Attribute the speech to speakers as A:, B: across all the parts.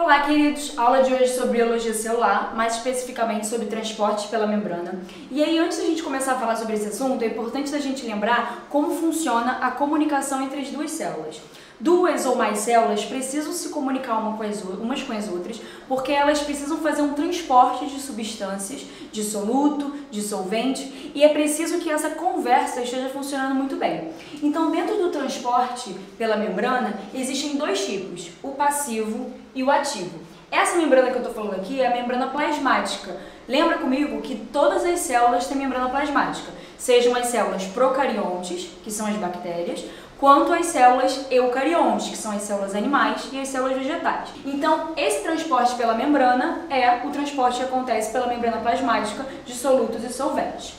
A: Olá, queridos! Aula de hoje sobre biologia celular, mais especificamente sobre transporte pela membrana. E aí, antes da gente começar a falar sobre esse assunto, é importante a gente lembrar como funciona a comunicação entre as duas células. Duas ou mais células precisam se comunicar umas com as outras, porque elas precisam fazer um transporte de substâncias, de soluto, de solvente, e é preciso que essa conversa esteja funcionando muito bem. Então, dentro do transporte pela membrana, existem dois tipos, o passivo e o ativo. Essa membrana que eu estou falando aqui é a membrana plasmática. Lembra comigo que todas as células têm membrana plasmática, sejam as células procariontes, que são as bactérias, quanto as células eucariontes, que são as células animais e as células vegetais. Então, esse transporte pela membrana é o transporte que acontece pela membrana plasmática de solutos e solventes.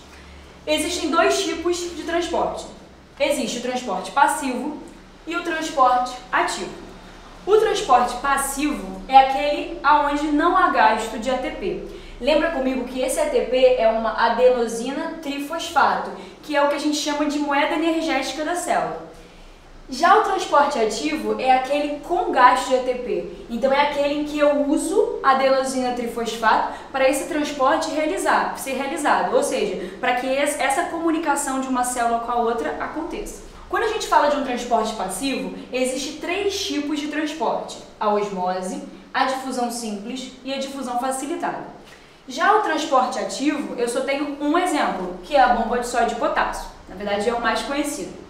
A: Existem dois tipos de transporte. Existe o transporte passivo e o transporte ativo. O transporte passivo é aquele onde não há gasto de ATP. Lembra comigo que esse ATP é uma adenosina trifosfato, que é o que a gente chama de moeda energética da célula. Já o transporte ativo é aquele com gasto de ATP, então é aquele em que eu uso a adenosina trifosfato para esse transporte ser realizado, ou seja, para que essa comunicação de uma célula com a outra aconteça. Quando a gente fala de um transporte passivo, existem três tipos de transporte: a osmose, a difusão simples e a difusão facilitada. Já o transporte ativo, eu só tenho um exemplo, que é a bomba de sódio e potássio. Na verdade, é o mais conhecido.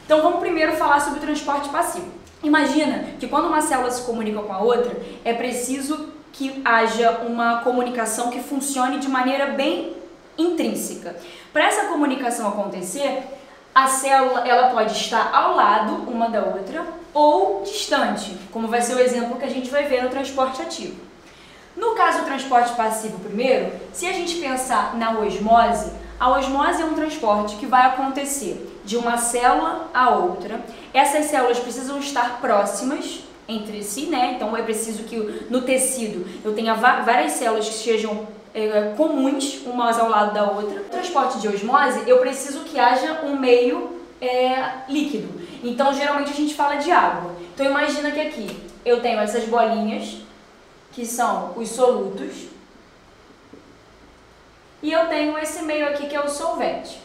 A: Então vamos primeiro falar sobre o transporte passivo. Imagina que quando uma célula se comunica com a outra, é preciso que haja uma comunicação que funcione de maneira bem intrínseca. Para essa comunicação acontecer, a célula ela pode estar ao lado uma da outra ou distante, como vai ser o exemplo que a gente vai ver no transporte ativo. No caso do transporte passivo primeiro, se a gente pensar na osmose, a osmose é um transporte que vai acontecer de uma célula a outra. Essas células precisam estar próximas entre si, né? Então é preciso que no tecido eu tenha várias células que sejam comuns umas ao lado da outra. No transporte de osmose, eu preciso que haja um meio líquido. Então geralmente a gente fala de água. Então imagina que aqui eu tenho essas bolinhas, que são os solutos, e eu tenho esse meio aqui que é o solvente.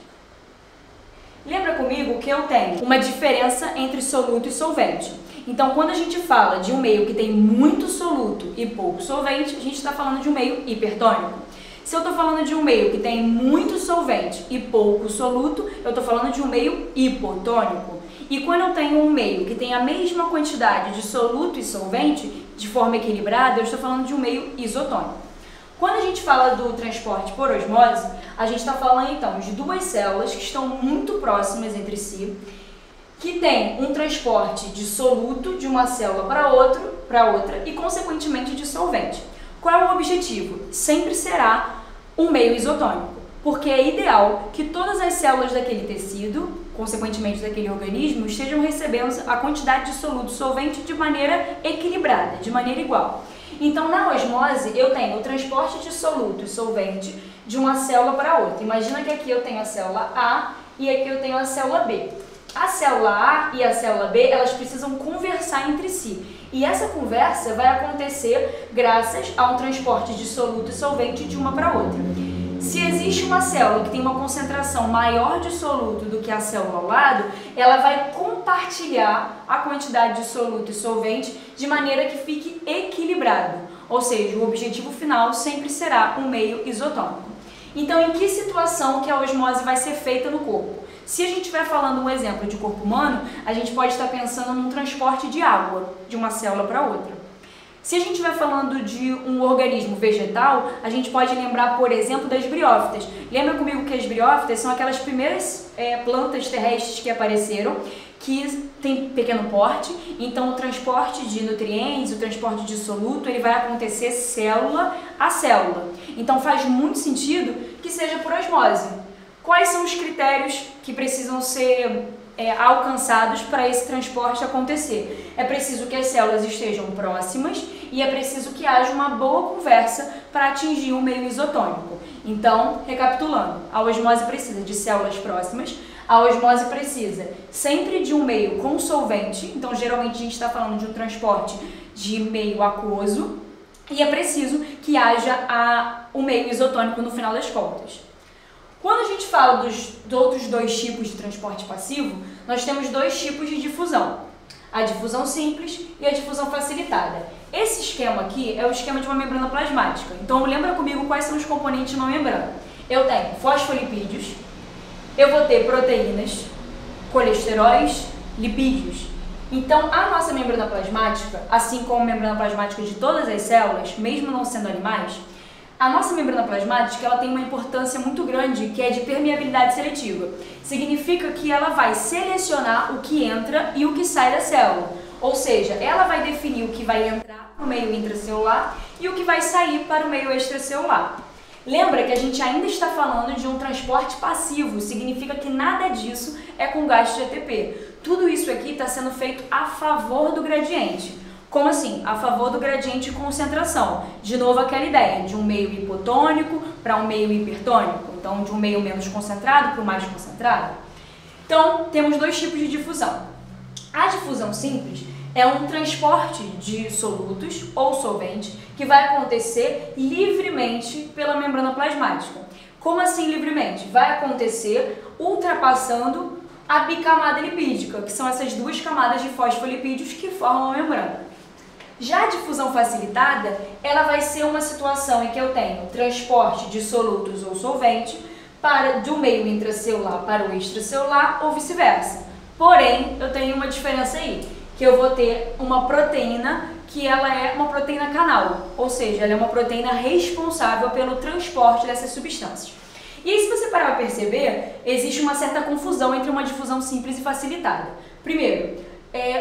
A: Lembra comigo que eu tenho uma diferença entre soluto e solvente. Então, quando a gente fala de um meio que tem muito soluto e pouco solvente, a gente está falando de um meio hipertônico. Se eu estou falando de um meio que tem muito solvente e pouco soluto, eu estou falando de um meio hipotônico. E quando eu tenho um meio que tem a mesma quantidade de soluto e solvente, de forma equilibrada, eu estou falando de um meio isotônico. Quando a gente fala do transporte por osmose, a gente está falando então de duas células que estão muito próximas entre si, que tem um transporte de soluto de uma célula para outra e, consequentemente, de solvente. Qual é o objetivo? Sempre será um meio isotônico, porque é ideal que todas as células daquele tecido, consequentemente daquele organismo, estejam recebendo a quantidade de soluto e solvente de maneira equilibrada, de maneira igual. Então, na osmose, eu tenho o transporte de soluto e solvente de uma célula para outra. Imagina que aqui eu tenho a célula A e aqui eu tenho a célula B. A célula A e a célula B, elas precisam conversar entre si. E essa conversa vai acontecer graças a um transporte de soluto e solvente de uma para outra. Se existe uma célula que tem uma concentração maior de soluto do que a célula ao lado, ela vai compartilhar a quantidade de soluto e solvente de maneira que fique equilibrado. Ou seja, o objetivo final sempre será um meio isotônico. Então, em que situação que a osmose vai ser feita no corpo? Se a gente estiver falando um exemplo de corpo humano, a gente pode estar pensando num transporte de água de uma célula para outra. Se a gente estiver falando de um organismo vegetal, a gente pode lembrar, por exemplo, das briófitas. Lembra comigo que as briófitas são aquelas primeiras plantas terrestres que apareceram, que tem pequeno porte, então o transporte de nutrientes, o transporte de soluto, ele vai acontecer célula a célula. Então faz muito sentido que seja por osmose. Quais são os critérios que precisam ser alcançados para esse transporte acontecer? É preciso que as células estejam próximas e é preciso que haja uma boa conversa para atingir um meio isotônico. Então, recapitulando, a osmose precisa de células próximas, a osmose precisa sempre de um meio com solvente, então geralmente a gente está falando de um transporte de meio aquoso e é preciso que haja o meio isotônico no final das contas. Quando a gente fala dos outros dois tipos de transporte passivo, nós temos dois tipos de difusão, a difusão simples e a difusão facilitada. Esse esquema aqui é o esquema de uma membrana plasmática, então lembra comigo quais são os componentes de uma membrana. Eu tenho fosfolipídios, eu vou ter proteínas, colesteróis, lipídios. Então, a nossa membrana plasmática, assim como a membrana plasmática de todas as células, mesmo não sendo animais, a nossa membrana plasmática ela tem uma importância muito grande, que é de permeabilidade seletiva. Significa que ela vai selecionar o que entra e o que sai da célula. Ou seja, ela vai definir o que vai entrar para o meio intracelular e o que vai sair para o meio extracelular. Lembra que a gente ainda está falando de um transporte passivo, significa que nada disso é com gasto de ATP. Tudo isso aqui está sendo feito a favor do gradiente. Como assim? A favor do gradiente de concentração. De novo aquela ideia de um meio hipotônico para um meio hipertônico. Então, de um meio menos concentrado para o mais concentrado. Então, temos dois tipos de difusão. A difusão simples é um transporte de solutos ou solvente que vai acontecer livremente pela membrana plasmática. Como assim livremente? Vai acontecer ultrapassando a bicamada lipídica, que são essas duas camadas de fosfolipídios que formam a membrana. Já a difusão facilitada, ela vai ser uma situação em que eu tenho transporte de solutos ou solvente do meio intracelular para o extracelular ou vice-versa. Porém, eu tenho uma diferença aí, que eu vou ter uma proteína que ela é uma proteína canal, ou seja, ela é uma proteína responsável pelo transporte dessas substâncias. E aí, se você parar para perceber, existe uma certa confusão entre uma difusão simples e facilitada. Primeiro,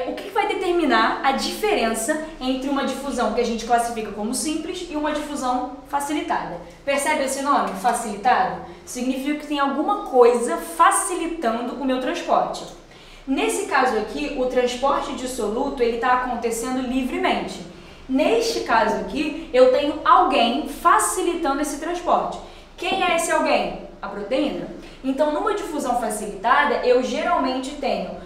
A: o que vai determinar a diferença entre uma difusão que a gente classifica como simples e uma difusão facilitada? Percebe esse nome, facilitado? Significa que tem alguma coisa facilitando o meu transporte. Nesse caso aqui, o transporte de soluto está acontecendo livremente. Neste caso aqui, eu tenho alguém facilitando esse transporte. Quem é esse alguém? A proteína. Então, numa difusão facilitada, eu geralmente tenho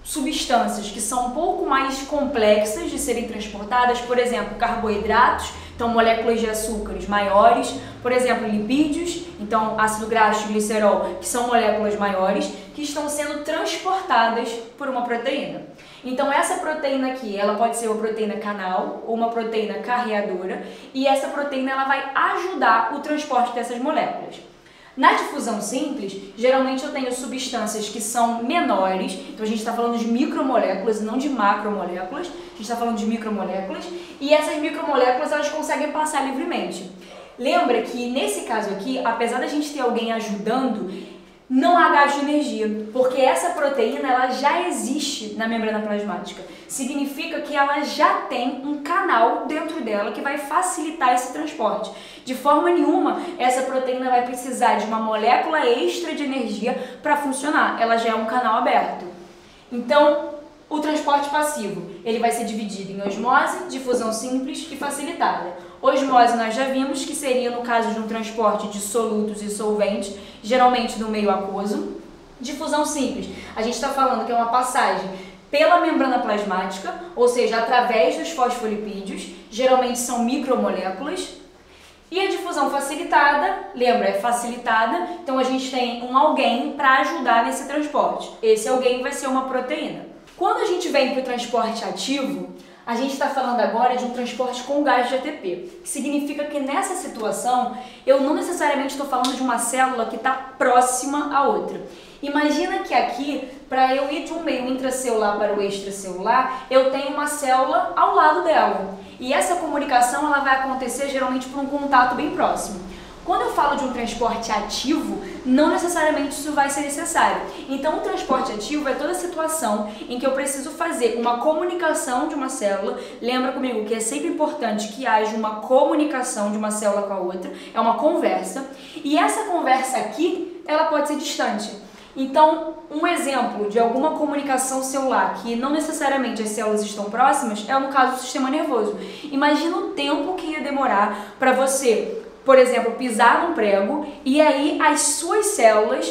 A: substâncias que são um pouco mais complexas de serem transportadas, por exemplo, carboidratos, então moléculas de açúcares maiores, por exemplo, lipídios, então ácido graxo e glicerol, que são moléculas maiores, que estão sendo transportadas por uma proteína. Então essa proteína aqui, ela pode ser uma proteína canal ou uma proteína carreadora, e essa proteína ela vai ajudar o transporte dessas moléculas. Na difusão simples, geralmente eu tenho substâncias que são menores, então a gente está falando de micromoléculas e não de macromoléculas, a gente está falando de micromoléculas, e essas micromoléculas elas conseguem passar livremente. Lembra que nesse caso aqui, apesar da gente ter alguém ajudando, não há gasto de energia, porque essa proteína ela já existe na membrana plasmática. Significa que ela já tem um canal dentro dela que vai facilitar esse transporte. De forma nenhuma, essa proteína vai precisar de uma molécula extra de energia para funcionar. Ela já é um canal aberto. Então, o transporte passivo, ele vai ser dividido em osmose, difusão simples e facilitada. Osmose nós já vimos que seria no caso de um transporte de solutos e solventes, geralmente no meio aquoso. Difusão simples, a gente está falando que é uma passagem pela membrana plasmática, ou seja, através dos fosfolipídios, geralmente são micromoléculas. E a difusão facilitada, lembra, é facilitada, então a gente tem um alguém para ajudar nesse transporte. Esse alguém vai ser uma proteína. Quando a gente vem para o transporte ativo, a gente está falando agora de um transporte com gás de ATP, que significa que nessa situação eu não necessariamente estou falando de uma célula que está próxima à outra. Imagina que aqui, para eu ir de um meio intracelular para o extracelular, eu tenho uma célula ao lado dela. E essa comunicação ela vai acontecer geralmente por um contato bem próximo. Quando eu falo de um transporte ativo, não necessariamente isso vai ser necessário. Então, o transporte ativo é toda situação em que eu preciso fazer uma comunicação de uma célula. Lembra comigo que é sempre importante que haja uma comunicação de uma célula com a outra, é uma conversa. E essa conversa aqui, ela pode ser distante. Então, um exemplo de alguma comunicação celular que não necessariamente as células estão próximas é no caso do sistema nervoso. Imagina o tempo que ia demorar para você, por exemplo, pisar num prego e aí as suas células,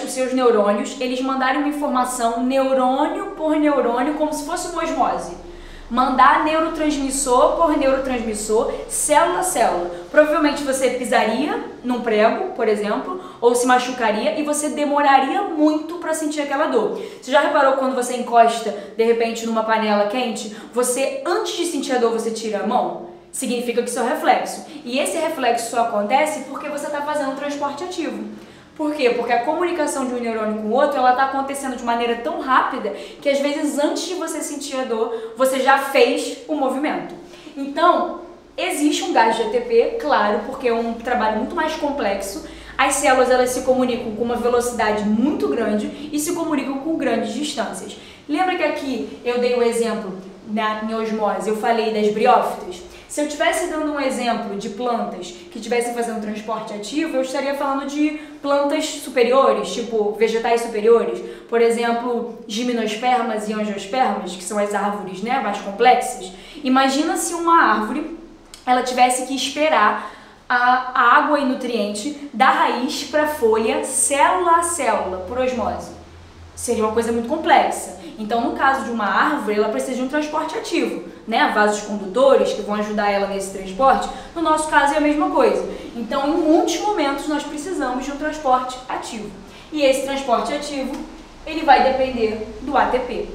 A: os seus neurônios, eles mandarem uma informação neurônio por neurônio como se fosse uma osmose. mandar neurotransmissor por neurotransmissor, célula a célula. Provavelmente você pisaria num prego, por exemplo, ou se machucaria e você demoraria muito para sentir aquela dor. Você já reparou quando você encosta, de repente, numa panela quente, você, antes de sentir a dor, você tira a mão? Significa que isso é um reflexo. E esse reflexo só acontece porque você está fazendo um transporte ativo. Por quê? Porque a comunicação de um neurônio com o outro, ela está acontecendo de maneira tão rápida que às vezes antes de você sentir a dor, você já fez o movimento. Então, existe um gasto de ATP, claro, porque é um trabalho muito mais complexo. As células, elas se comunicam com uma velocidade muito grande e se comunicam com grandes distâncias. Lembra que aqui eu dei o exemplo em osmose, eu falei das briófitas? Se eu estivesse dando um exemplo de plantas que estivessem fazendo transporte ativo, eu estaria falando de plantas superiores, tipo vegetais superiores, por exemplo, gimnospermas e angiospermas, que são as árvores, né, mais complexas. Imagina se uma árvore ela tivesse que esperar a água e nutriente da raiz para a folha, célula a célula, por osmose. Seria uma coisa muito complexa. Então, no caso de uma árvore, ela precisa de um transporte ativo, né? Vasos condutores que vão ajudar ela nesse transporte. No nosso caso é a mesma coisa. Então, em muitos momentos, nós precisamos de um transporte ativo. E esse transporte ativo, ele vai depender do ATP.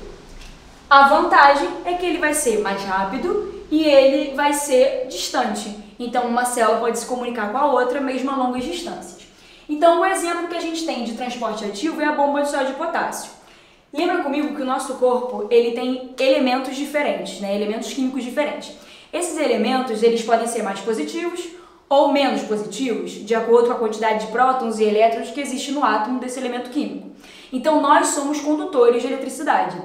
A: A vantagem é que ele vai ser mais rápido e ele vai ser distante. Então, uma célula pode se comunicar com a outra, mesmo a longas distâncias. Então, o exemplo que a gente tem de transporte ativo é a bomba de sódio de potássio. Lembra comigo que o nosso corpo ele tem elementos diferentes, né? Elementos químicos diferentes. Esses elementos eles podem ser mais positivos ou menos positivos, de acordo com a quantidade de prótons e elétrons que existe no átomo desse elemento químico. Então, nós somos condutores de eletricidade.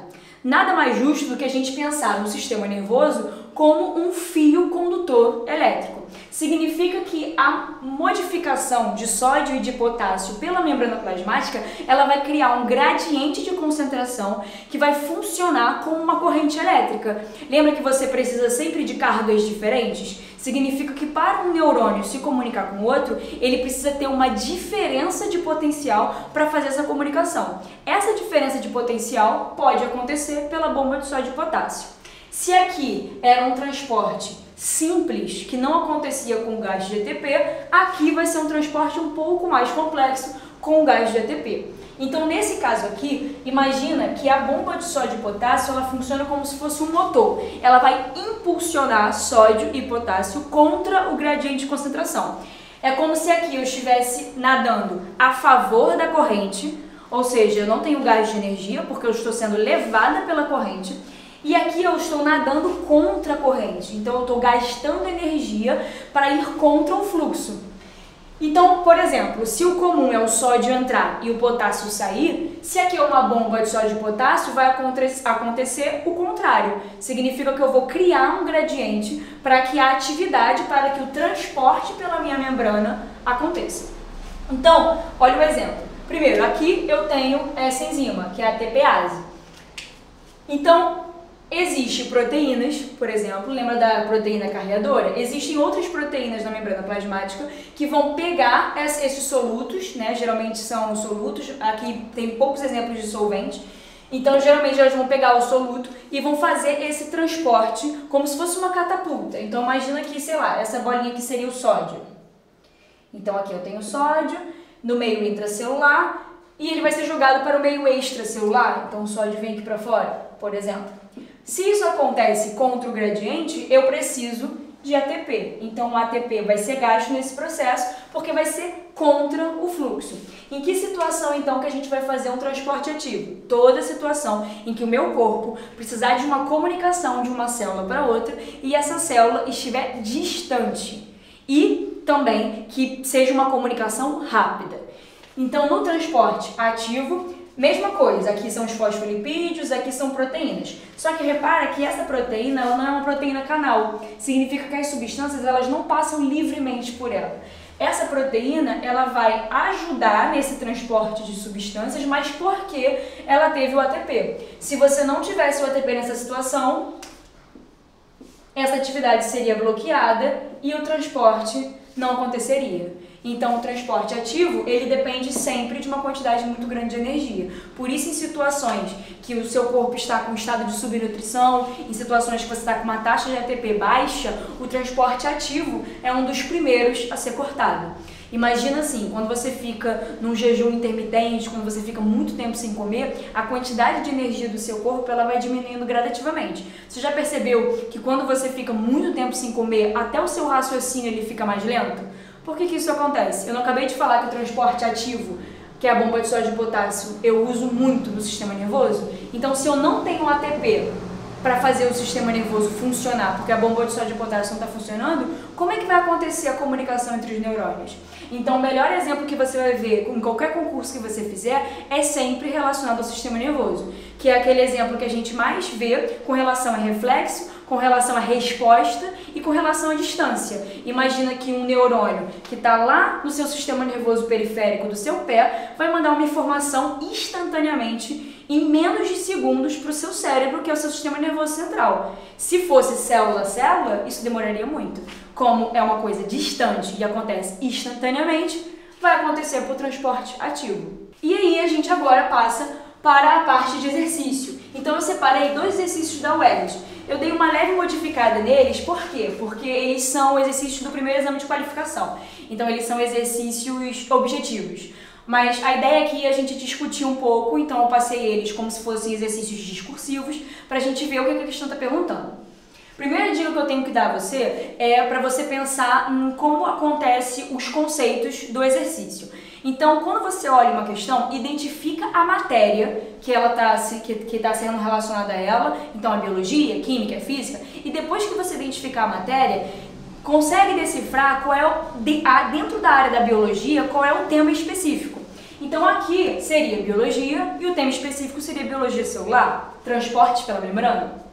A: Nada mais justo do que a gente pensar no sistema nervoso como um fio condutor elétrico. Significa que a modificação de sódio e de potássio pela membrana plasmática, ela vai criar um gradiente de concentração que vai funcionar como uma corrente elétrica. Lembra que você precisa sempre de cargas diferentes? Significa que para um neurônio se comunicar com o outro, ele precisa ter uma diferença de potencial para fazer essa comunicação. Essa diferença de potencial pode acontecer pela bomba de sódio e potássio. Se aqui era um transporte simples, que não acontecia com o gás de ATP, aqui vai ser um transporte um pouco mais complexo com o gás de ATP. Então, nesse caso aqui, imagina que a bomba de sódio e potássio, ela funciona como se fosse um motor. Ela vai impulsionar sódio e potássio contra o gradiente de concentração. É como se aqui eu estivesse nadando a favor da corrente, ou seja, eu não tenho gás de energia porque eu estou sendo levada pela corrente. E aqui eu estou nadando contra a corrente, então eu estou gastando energia para ir contra o fluxo. Então, por exemplo, se o comum é o sódio entrar e o potássio sair, se aqui é uma bomba de sódio e potássio, vai acontecer o contrário. Significa que eu vou criar um gradiente para que a atividade, para que o transporte pela minha membrana aconteça. Então, olha o exemplo. Primeiro, aqui eu tenho essa enzima, que é a ATPase. Então, existem proteínas, por exemplo, lembra da proteína carreadora? Existem outras proteínas na membrana plasmática que vão pegar esses solutos, né? Geralmente são solutos, aqui tem poucos exemplos de solvente. Então, geralmente elas vão pegar o soluto e vão fazer esse transporte como se fosse uma catapulta. Então, imagina que, sei lá, essa bolinha aqui seria o sódio. Então, aqui eu tenho sódio no meio intracelular e ele vai ser jogado para o meio extracelular. Então, o sódio vem aqui para fora, por exemplo. Se isso acontece contra o gradiente, eu preciso de ATP. Então, o ATP vai ser gasto nesse processo porque vai ser contra o fluxo. Em que situação, então, que a gente vai fazer um transporte ativo? Toda situação em que o meu corpo precisar de uma comunicação de uma célula para outra e essa célula estiver distante. E também que seja uma comunicação rápida. Então, no transporte ativo, mesma coisa, aqui são os fosfolipídios, aqui são proteínas. Só que repara que essa proteína ela não é uma proteína canal. Significa que as substâncias elas não passam livremente por ela. Essa proteína ela vai ajudar nesse transporte de substâncias, mas porque ela teve o ATP. Se você não tivesse o ATP nessa situação, essa atividade seria bloqueada e o transporte não aconteceria. Então, o transporte ativo, ele depende sempre de uma quantidade muito grande de energia. Por isso, em situações que o seu corpo está com estado de subnutrição, em situações que você está com uma taxa de ATP baixa, o transporte ativo é um dos primeiros a ser cortado. Imagina assim, quando você fica num jejum intermitente, quando você fica muito tempo sem comer, a quantidade de energia do seu corpo ela vai diminuindo gradativamente. Você já percebeu que quando você fica muito tempo sem comer, até o seu raciocínio ele fica mais lento? Por que isso acontece? Eu não acabei de falar que o transporte ativo, que é a bomba de sódio e potássio, eu uso muito no sistema nervoso? Então, se eu não tenho ATP para fazer o sistema nervoso funcionar, porque a bomba de sódio e potássio não está funcionando, como é que vai acontecer a comunicação entre os neurônios? Então, o melhor exemplo que você vai ver em qualquer concurso que você fizer é sempre relacionado ao sistema nervoso, que é aquele exemplo que a gente mais vê com relação a reflexo, com relação à resposta e com relação à distância. Imagina que um neurônio que está lá no seu sistema nervoso periférico do seu pé vai mandar uma informação instantaneamente em menos de segundos para o seu cérebro, que é o seu sistema nervoso central. Se fosse célula a célula, isso demoraria muito. Como é uma coisa distante e acontece instantaneamente, vai acontecer por transporte ativo. E aí a gente agora passa para a parte de exercício. Então eu separei 2 exercícios da UERJ. Eu dei uma leve modificada neles, por quê? Porque eles são exercícios do primeiro exame de qualificação. Então eles são exercícios objetivos. Mas a ideia aqui é a gente discutir um pouco, então eu passei eles como se fossem exercícios discursivos, para a gente ver o que a questão está perguntando. Primeira dica que eu tenho que dar a você é para você pensar em como acontece os conceitos do exercício. Então, quando você olha uma questão, identifica a matéria que está sendo relacionada a ela, então a biologia, química, física, e depois que você identificar a matéria, consegue decifrar qual é dentro da área da biologia, qual é o tema específico. Então aqui seria biologia e o tema específico seria biologia celular, transporte pela membrana.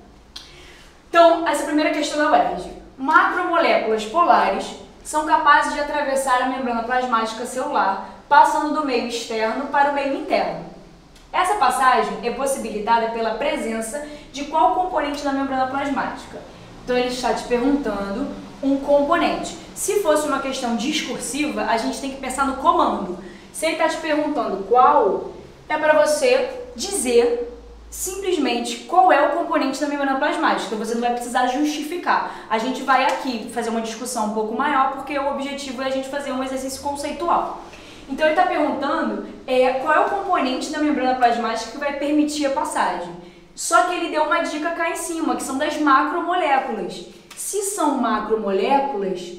A: Então, essa primeira questão da UERJ. Macromoléculas polares são capazes de atravessar a membrana plasmática celular, passando do meio externo para o meio interno. Essa passagem é possibilitada pela presença de qual componente da membrana plasmática? Então ele está te perguntando um componente. Se fosse uma questão discursiva, a gente tem que pensar no comando. Se ele está te perguntando qual, é para você dizer simplesmente qual é o componente da membrana plasmática. Você não vai precisar justificar. A gente vai aqui fazer uma discussão um pouco maior, porque o objetivo é a gente fazer um exercício conceitual. Então ele está perguntando qual é o componente da membrana plasmática que vai permitir a passagem. Só que ele deu uma dica cá em cima, que são das macromoléculas. Se são macromoléculas,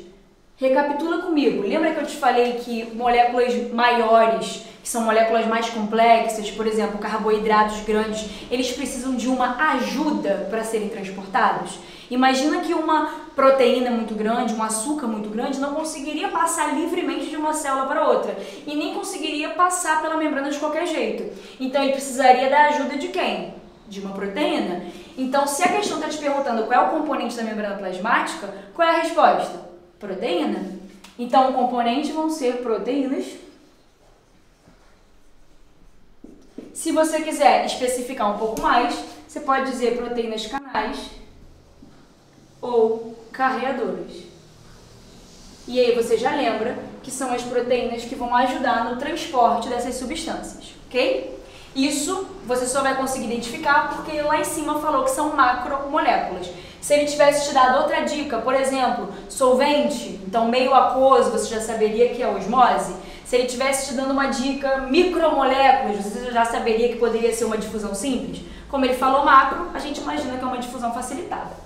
A: recapitula comigo. Lembra que eu te falei que moléculas maiores, que são moléculas mais complexas, por exemplo, carboidratos grandes, eles precisam de uma ajuda para serem transportados? Imagina que uma proteína muito grande, um açúcar muito grande, não conseguiria passar livremente de uma célula para outra e nem conseguiria passar pela membrana de qualquer jeito. Então ele precisaria da ajuda de quem? De uma proteína. Então, se a questão está te perguntando qual é o componente da membrana plasmática, qual é a resposta? Proteína. Então, o componente vão ser proteínas. Se você quiser especificar um pouco mais, você pode dizer proteínas canais ou carreadoras. E aí você já lembra que são as proteínas que vão ajudar no transporte dessas substâncias, ok? Isso você só vai conseguir identificar porque lá em cima falou que são macromoléculas. Se ele tivesse te dado outra dica, por exemplo, solvente, então meio aquoso, você já saberia que é osmose. Se ele tivesse te dando uma dica micromoléculas, você já saberia que poderia ser uma difusão simples. Como ele falou macro, a gente imagina que é uma difusão facilitada.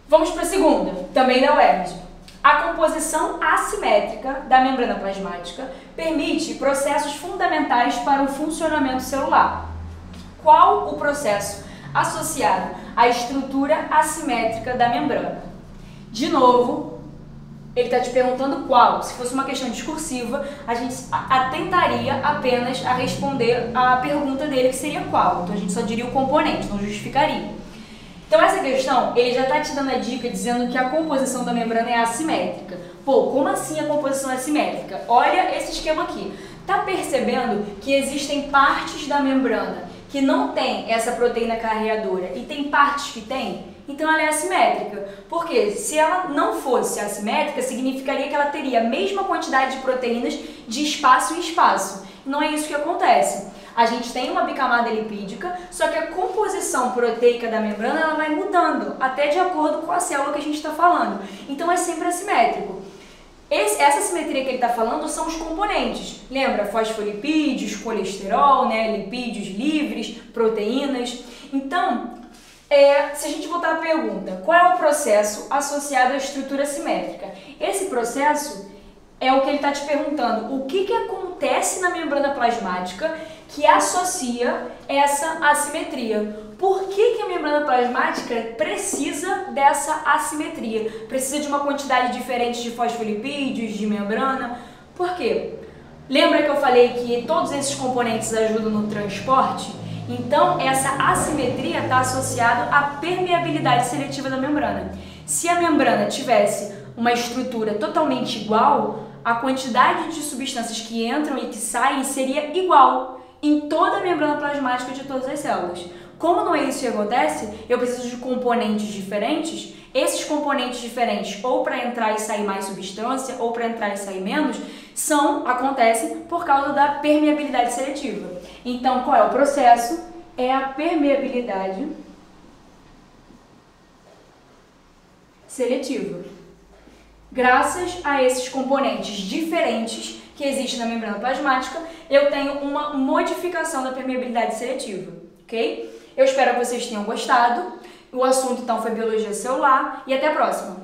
A: Vamos para a segunda, também da UERJ. A composição assimétrica da membrana plasmática permite processos fundamentais para o funcionamento celular. Qual o processo associado à estrutura assimétrica da membrana? De novo, ele está te perguntando qual. Se fosse uma questão discursiva, a gente atentaria apenas a responder a pergunta dele, que seria qual. Então a gente só diria o componente, não justificaria. Então essa questão, ele já está te dando a dica dizendo que a composição da membrana é assimétrica. Pô, como assim a composição é assimétrica? Olha esse esquema aqui. Tá percebendo que existem partes da membrana que não tem essa proteína carreadora e tem partes que tem? então ela é assimétrica. Porque se ela não fosse assimétrica, significaria que ela teria a mesma quantidade de proteínas de espaço em espaço. Não é isso que acontece. A gente tem uma bicamada lipídica, só que a composição proteica da membrana ela vai mudando, até de acordo com a célula que a gente está falando. Então é sempre assimétrico. Essa simetria que ele está falando são os componentes. Lembra? Fosfolipídios, colesterol, né? Lipídios livres, proteínas. Então, se a gente voltar à pergunta, qual é o processo associado à estrutura simétrica? Esse processo é o que ele está te perguntando. O que acontece na membrana plasmática que associa essa assimetria? Por que a membrana plasmática precisa dessa assimetria? Precisa de uma quantidade diferente de fosfolipídios, de membrana? Por quê? Lembra que eu falei que todos esses componentes ajudam no transporte? Então, essa assimetria está associada à permeabilidade seletiva da membrana. Se a membrana tivesse uma estrutura totalmente igual, a quantidade de substâncias que entram e que saem seria igual em toda a membrana plasmática de todas as células. Como não é isso que acontece, eu preciso de componentes diferentes. Esses componentes diferentes, ou para entrar e sair mais substância, ou para entrar e sair menos, acontecem por causa da permeabilidade seletiva. Então, qual é o processo? É a permeabilidade seletiva. Graças a esses componentes diferentes que existem na membrana plasmática, eu tenho uma modificação da permeabilidade seletiva, ok? Eu espero que vocês tenham gostado. O assunto então foi biologia celular e até a próxima!